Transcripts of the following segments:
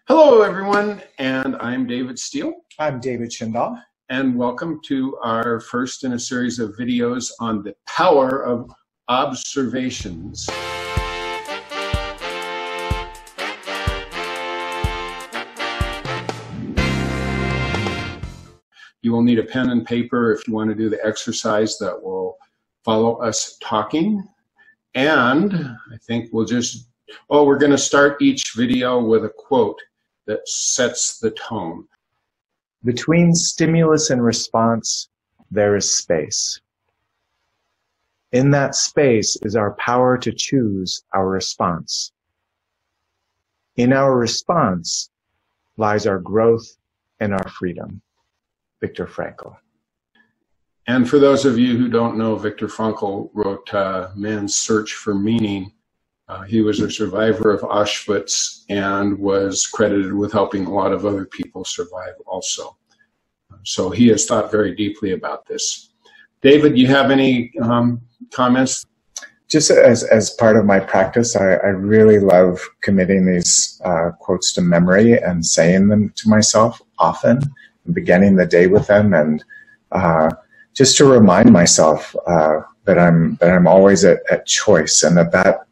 Hello, everyone, and I'm David Steele. I'm David Shindoll. And welcome to our first in a series of videos on the power of observations. You will need a pen and paper if you want to do the exercise that will follow us talking. And I think we're going to start each video with a quote that sets the tone. Between stimulus and response, there is space. In that space is our power to choose our response. In our response lies our growth and our freedom. Viktor Frankl. And for those of you who don't know, Viktor Frankl wrote Man's Search for Meaning. He was a survivor of Auschwitz and was credited with helping a lot of other people survive also. So he has thought very deeply about this. David, you have any comments? Just as part of my practice, I really love committing these quotes to memory and saying them to myself often, and beginning the day with them, and just to remind myself that I'm always at choice, and that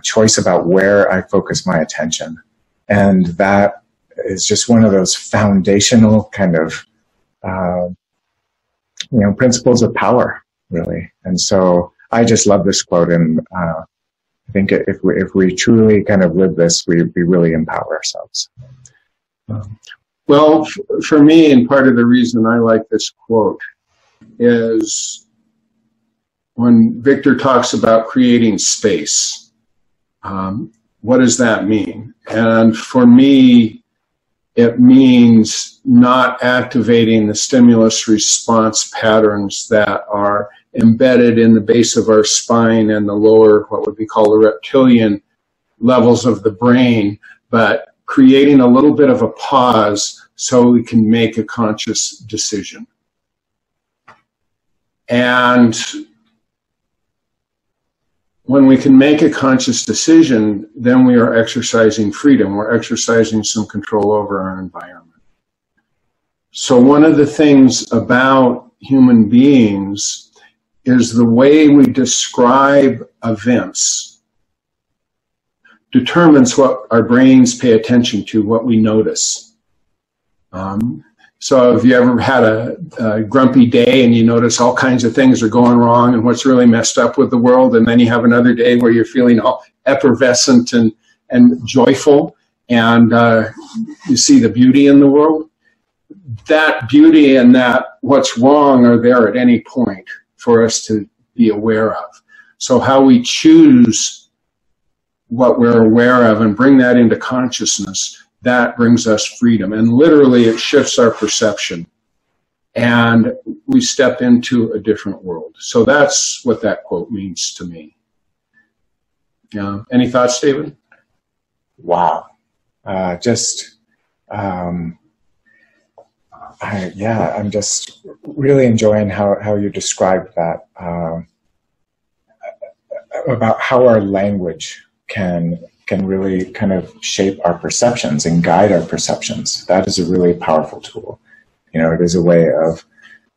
choice about where I focus my attention. And that is just one of those foundational kind of, principles of power, really. And so I just love this quote. And I think if we truly kind of live this, we really empower ourselves. Well, for me, and part of the reason I like this quote is when Viktor talks about creating space. What does that mean? And for me, it means not activating the stimulus response patterns that are embedded in the base of our spine and the lower, what would be called the reptilian levels of the brain, but creating a little bit of a pause so we can make a conscious decision. And when we can make a conscious decision, then we are exercising freedom. We're exercising some control over our environment. So one of the things about human beings is the way we describe events determines what our brains pay attention to, what we notice. So have you ever had a grumpy day and you notice all kinds of things are going wrong and what's really messed up with the world, and then you have another day where you're feeling all effervescent and joyful, and you see the beauty in the world? That beauty and that what's wrong are there at any point for us to be aware of. So how we choose what we're aware of and bring that into consciousness, that brings us freedom. And literally it shifts our perception and we step into a different world. So that's what that quote means to me. Any thoughts, David? Wow. I'm just really enjoying how you described that, about how our language can really kind of shape our perceptions and guide our perceptions. That is a really powerful tool. It is a way of,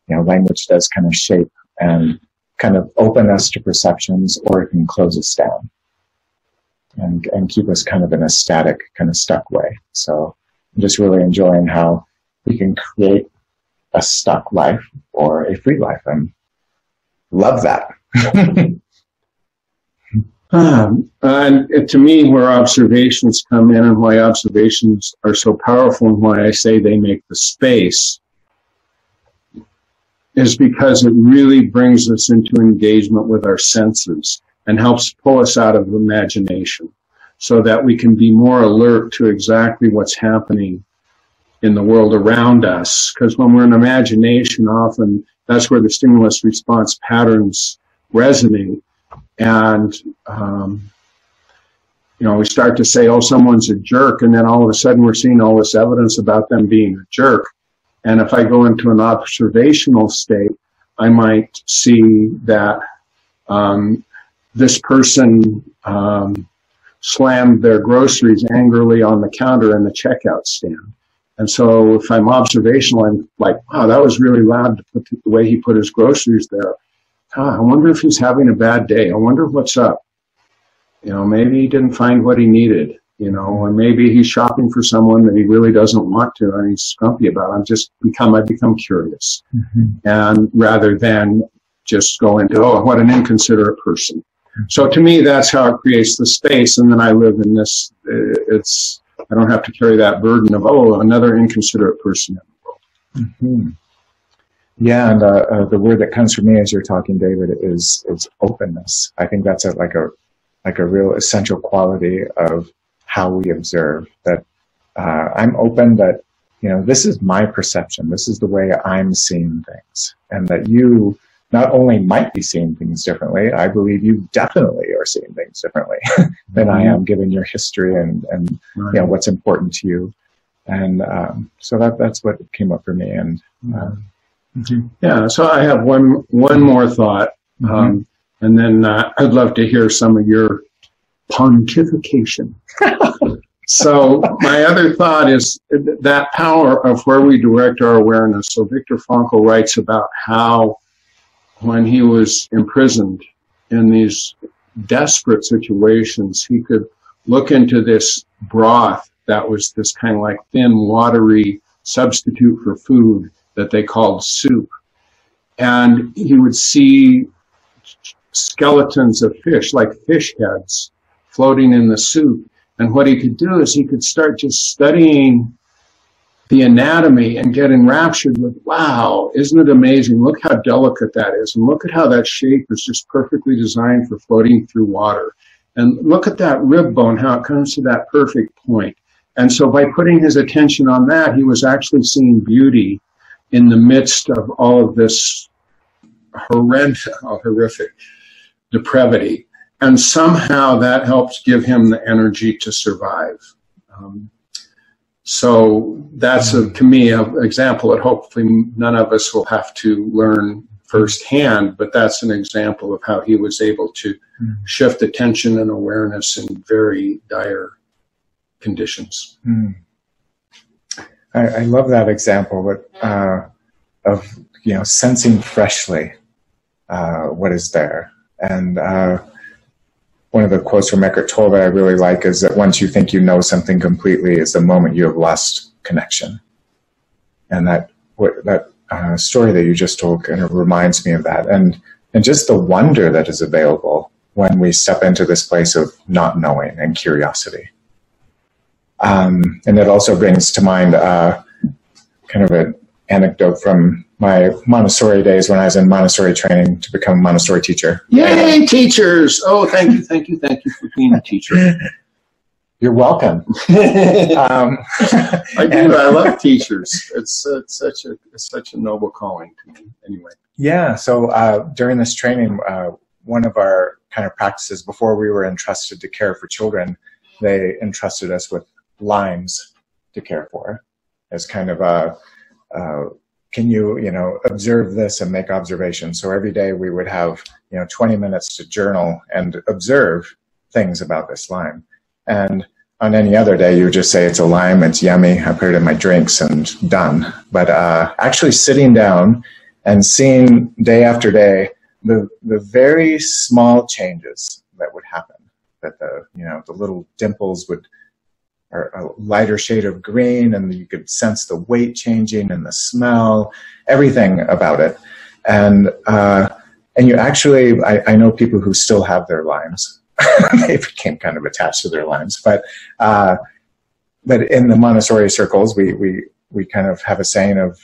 language does kind of shape and kind of open us to perceptions, or it can close us down and keep us kind of in a static, kind of stuck way. So I'm just really enjoying how we can create a stuck life or a free life, and love that. And to me, where observations come in and why observations are so powerful and why I say they make the space is because it really brings us into engagement with our senses and helps pull us out of imagination so that we can be more alert to exactly what's happening in the world around us. Because when we're in imagination, often that's where the stimulus response patterns resonate. And, we start to say, oh, someone's a jerk. And then all of a sudden we're seeing all this evidence about them being a jerk. And if I go into an observational state, I might see that this person slammed their groceries angrily on the counter in the checkout stand. And so if I'm observational, I'm like, wow, that was really loud to put the way he put his groceries there. I wonder if he's having a bad day. I wonder what's up. Maybe he didn't find what he needed, or maybe he's shopping for someone that he really doesn't want to and he's grumpy about it. I become curious. And rather than just go into, oh, what an inconsiderate person. So to me, that's how it creates the space. And then I live in this, I don't have to carry that burden of, oh, another inconsiderate person in the world. Yeah, and the word that comes from me as you're talking, David, is openness. I think that's like a real essential quality of how we observe. That I'm open that this is my perception. This is the way I'm seeing things, and that you not only might be seeing things differently, I believe you definitely are seeing things differently than I am, given your history and Right. What's important to you. And so that's what came up for me. And yeah, so I have one more thought, and then I'd love to hear some of your pontification. So my other thought is that power of where we direct our awareness. So Viktor Frankl writes about how when he was imprisoned in these desperate situations, he could look into this broth that was this kind of like thin, watery substitute for food that they called soup. And he would see skeletons of fish, like fish heads, floating in the soup. And what he could do is he could start just studying the anatomy and get enraptured with, wow, isn't it amazing? Look how delicate that is. And look at how that shape is just perfectly designed for floating through water. And look at that rib bone, how it comes to that perfect point. And so by putting his attention on that, he was actually seeing beauty in the midst of all of this horrific depravity. And somehow that helped give him the energy to survive. So that's, to me, an example that hopefully none of us will have to learn firsthand, but that's an example of how he was able to shift attention and awareness in very dire conditions. I love that example of sensing freshly what is there. And one of the quotes from Eckhart Tolle that I really like is that once you think you know something completely is the moment you have lost connection. And that story that you just told kind of reminds me of that. And just the wonder that is available when we step into this place of not knowing and curiosity. And it also brings to mind kind of an anecdote from my Montessori days when I was in Montessori training to become a Montessori teacher. Yay, teachers! Oh, thank you for being a teacher. You're welcome. I do. I love teachers. It's such a noble calling to me. Anyway. Yeah. So during this training, one of our kind of practices before we were entrusted to care for children, they entrusted us with limes to care for as kind of can you observe this and make observations. So every day we would have 20 minutes to journal and observe things about this lime. And on any other day you would just say it's a lime, it's yummy, I put it in my drinks and done. But actually sitting down and seeing day after day the very small changes that would happen, that the little dimples would or a lighter shade of green, and you could sense the weight changing and the smell, everything about it. And you actually, I know people who still have their limes. They became kind of attached to their limes. But in the Montessori circles, we kind of have a saying of,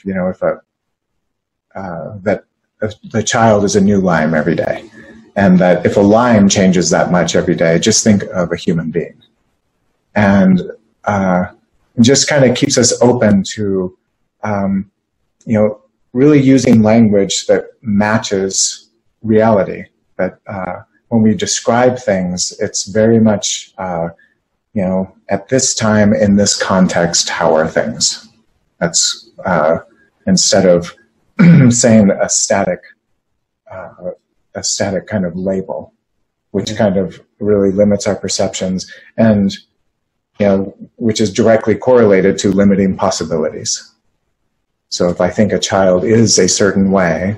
if the child is a new lime every day. And that if a lime changes that much every day, just think of a human being. And just kind of keeps us open to, really using language that matches reality. That when we describe things, it's very much, at this time, in this context, how are things? That's instead of saying a static kind of label. which kind of really limits our perceptions, and which is directly correlated to limiting possibilities. So if I think a child is a certain way,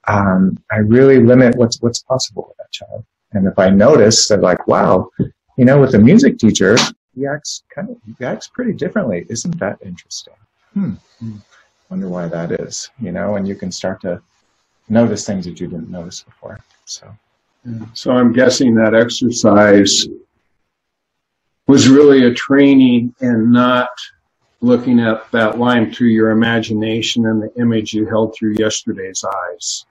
I really limit what's possible with that child. And if I notice that, like, wow, with the music teacher, he acts pretty differently. Isn't that interesting? Wonder why that is. And you can start to notice things that you didn't notice before. So I'm guessing that exercise was really a training in not looking at that line through your imagination and the image you held through yesterday's eyes,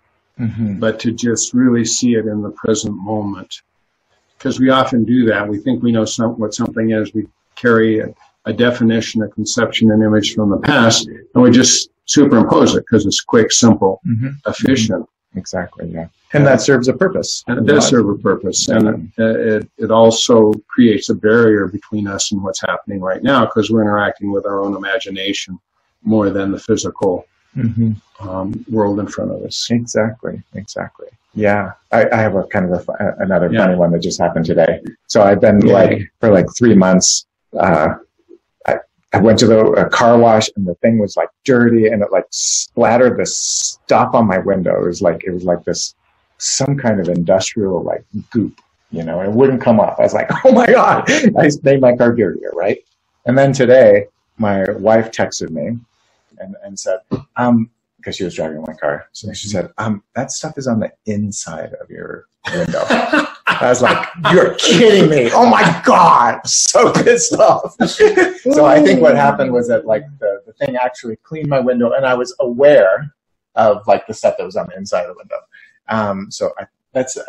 but to just really see it in the present moment. Because we often do that. We think we know what something is. We carry a definition, a conception, an image from the past, and we just superimpose it because it's quick, simple, efficient. Exactly, yeah. And that serves a purpose. And it does serve a purpose. And it also creates a barrier between us and what's happening right now, because we're interacting with our own imagination more than the physical world in front of us. Exactly. Yeah. I have a kind of another funny one that just happened today. So I've been for 3 months, I went to the car wash, and the thing was dirty, and it splattered the stuff on my window. It was like this, some kind of industrial goop, and it wouldn't come off. I was like, oh my God, I made my car dirtier, right? And then today, my wife texted me and said, because she was driving my car. So she said, that stuff is on the inside of your window. I was like, you're kidding me. Oh my God. I'm so pissed off. So I think what happened was that the thing actually cleaned my window, and I was aware of the stuff that was on the inside of the window. So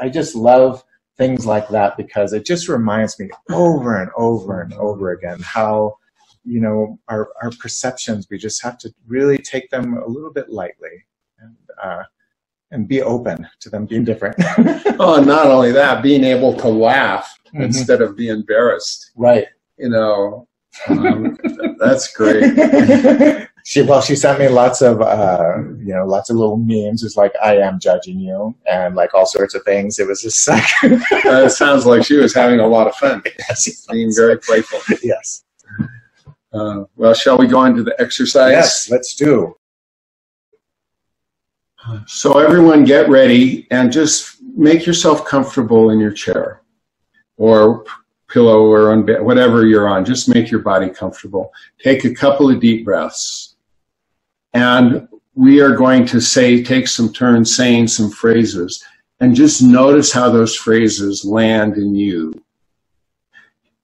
I just love things like that, because it just reminds me over and over and over again how, our perceptions, we just have to really take them a little bit lightly and be open to them being different. Oh, and not only that, being able to laugh instead of be embarrassed. Right. That's great. She sent me lots of little memes. It's like, I am judging you, and all sorts of things. It was just it sounds like she was having a lot of fun. Yes, being very playful. Yes. Well, shall we go on to the exercise? Yes, let's do. So everyone get ready and just make yourself comfortable in your chair or pillow or on bed, whatever you're on. Just make your body comfortable. Take a couple of deep breaths. And we are going to take some turns saying some phrases, and just notice how those phrases land in you.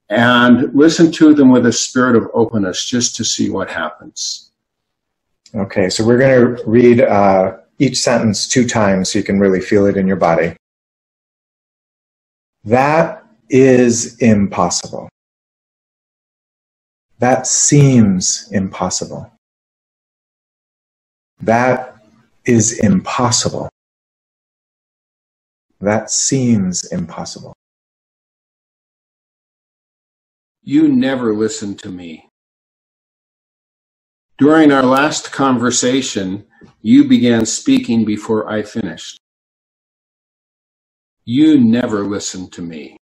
And listen to them with a spirit of openness, just to see what happens. Okay, so we're going to read each sentence 2 times so you can really feel it in your body. That is impossible. That seems impossible. That is impossible. That seems impossible. You never listened to me. During our last conversation, you began speaking before I finished. You never listened to me.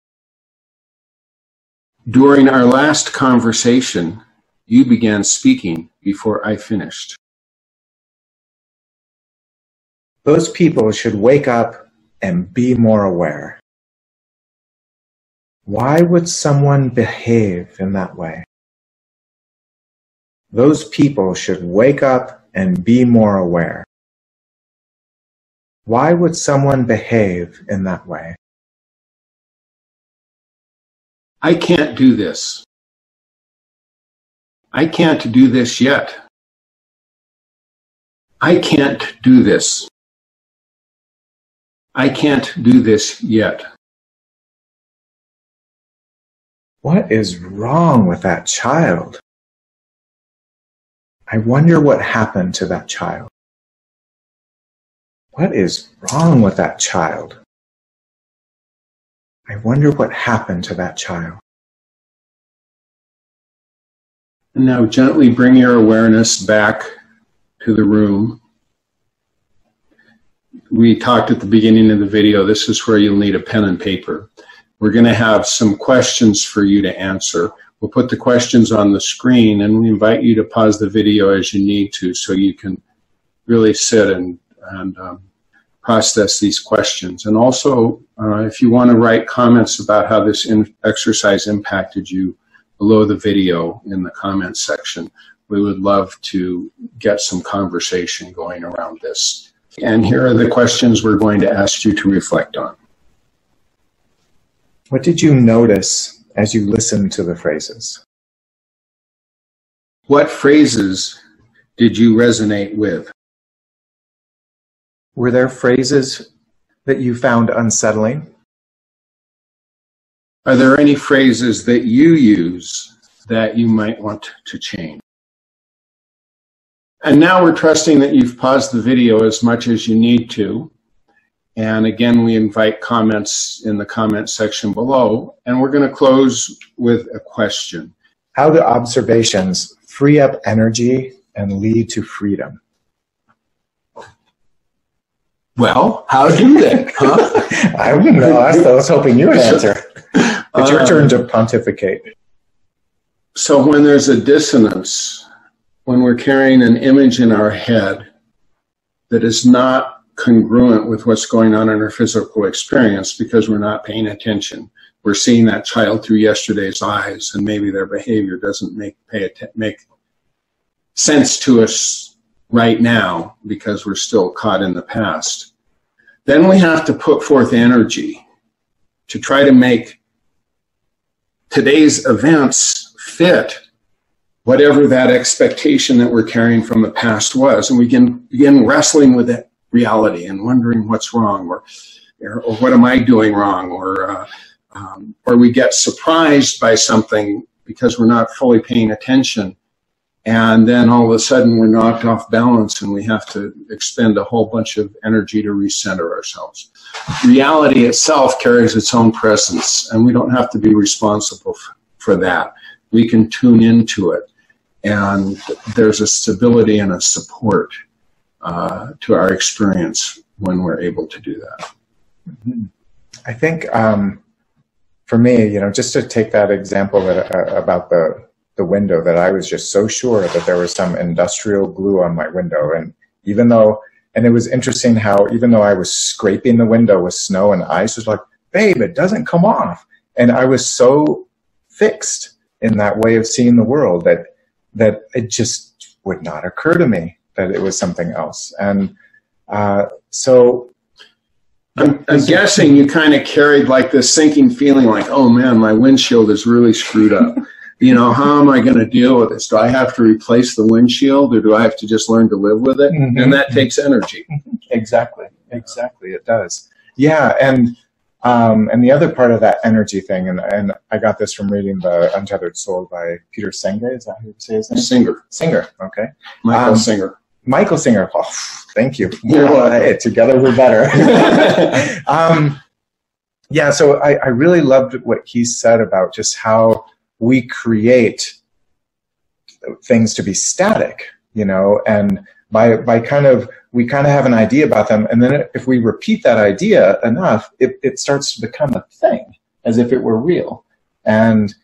During our last conversation, you began speaking before I finished. Those people should wake up and be more aware. Why would someone behave in that way? Those people should wake up and be more aware. Why would someone behave in that way? I can't do this. I can't do this yet. I can't do this. I can't do this yet. What is wrong with that child? I wonder what happened to that child. What is wrong with that child? I wonder what happened to that child. And now gently bring your awareness back to the room. we talked at the beginning of the video, this is where you'll need a pen and paper. We're going to have some questions for you to answer. We'll put the questions on the screen, and we invite you to pause the video as you need to, so you can really sit and process these questions. And also, if you want to write comments about how this exercise impacted you below the video in the comments section, we would love to get some conversation going around this. And here are the questions we're going to ask you to reflect on. What did you notice as you listened to the phrases? What phrases did you resonate with? Were there phrases that you found unsettling? Are there any phrases that you use that you might want to change? And now we're trusting that you've paused the video as much as you need to. And again, we invite comments in the comment section below. And we're going to close with a question. How do observations free up energy and lead to freedom? Well, how do they? Huh? I don't know. I was hoping you would answer. It's your turn to pontificate. So when there's a dissonance, when we're carrying an image in our head that is not congruent with what's going on in our physical experience because we're not paying attention, we're seeing that child through yesterday's eyes, and maybe their behavior doesn't make sense to us right now because we're still caught in the past. Then we have to put forth energy to try to make today's events fit whatever that expectation that we're carrying from the past was. And we can begin wrestling with that reality and wondering what's wrong, or what am I doing wrong, or we get surprised by something because we're not fully paying attention. And then all of a sudden we're knocked off balance and we have to expend a whole bunch of energy to recenter ourselves. Reality itself carries its own presence, and we don't have to be responsible for that. We can tune into it, and there's a stability and a support to our experience when we're able to do that. Mm-hmm. I think for me, just to take that example that, about the window, that I was just so sure that there was some industrial glue on my window. And and it was interesting how even though I was scraping the window with snow and ice, it was like, babe, it doesn't come off. And I was so fixed in that way of seeing the world that it just would not occur to me that it was something else. And so I'm guessing you kind of carried like this sinking feeling like, oh man, my windshield is really screwed up. How am I going to deal with this? Do I have to replace the windshield, or do I have to just learn to live with it? Mm-hmm. And that takes energy. Exactly, it does. Yeah, and the other part of that energy thing, and I got this from reading the Untethered Soul by Peter Senge. Is that how you say his name? Singer. Okay. Michael Singer. Michael Singer. Oh, thank you. Hey, together we're better. Yeah. So I really loved what he said about just how we create things to be static, and by we kind of have an idea about them, and then if we repeat that idea enough, it starts to become a thing, as if it were real. And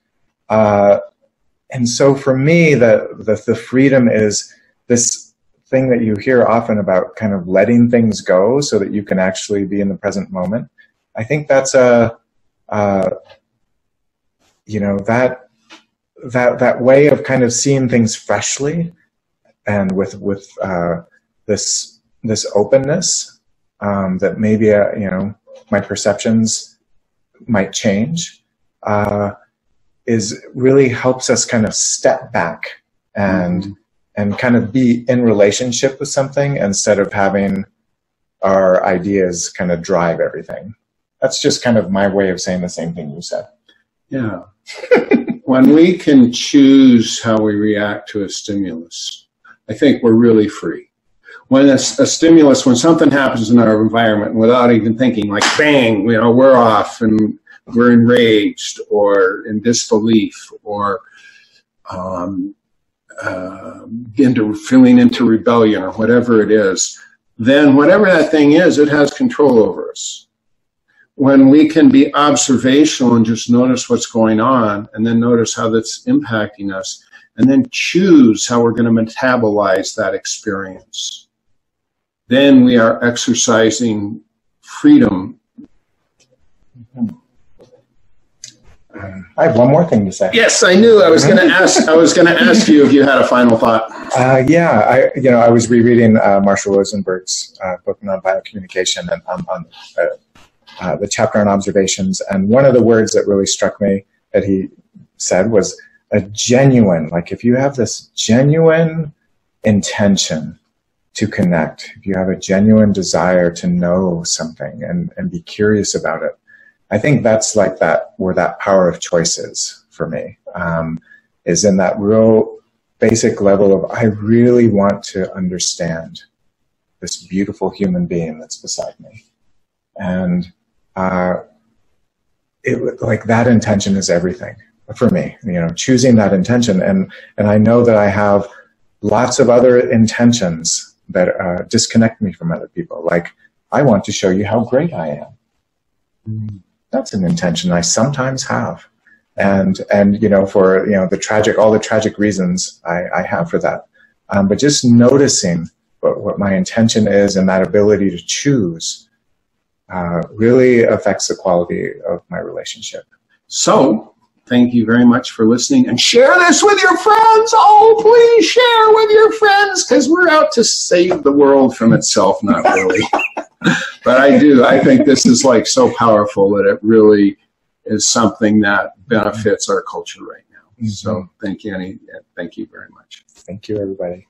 so for me, the freedom is this thing that you hear often about kind of letting things go so that you can actually be in the present moment. I think that's that way of kind of seeing things freshly and with this openness, that maybe my perceptions might change, is really helps us kind of step back and kind of be in relationship with something instead of having our ideas kind of drive everything. That's just kind of my way of saying the same thing you said. Yeah. When we can choose how we react to a stimulus, I think we're really free. When a stimulus, when something happens in our environment without even thinking, like bang, we're off and we're enraged or in disbelief or feeling into rebellion or whatever it is, then whatever that thing is, it has control over us. When we can be observational and just notice what's going on, and then notice how that's impacting us, and then choose how we're going to metabolize that experience, then we are exercising freedom. I have one more thing to say. Yes, I knew. I was going to ask. I was going to ask you if you had a final thought. Yeah, I was rereading Marshall Rosenberg's book Nonviolent Communication, and on the chapter on observations, and one of the words that really struck me that he said was a genuine. Like, if you have this genuine intention to connect, if you have a genuine desire to know something and be curious about it, I think that's like that, where that power of choice is for me, is in that real basic level of, I really want to understand this beautiful human being that's beside me. And like that intention is everything for me, choosing that intention. And I know that I have lots of other intentions that disconnect me from other people. Like, I want to show you how great I am. That's an intention I sometimes have. And for, all the tragic reasons I have for that. But just noticing what my intention is, and that ability to choose really affects the quality of my relationship. So, thank you very much for listening, and share this with your friends. Oh, please share with your friends, because we're out to save the world from itself, not really. But I think this is like so powerful that it really is something that benefits our culture right now. So thank you, Annie. Thank you very much. Thank you, everybody.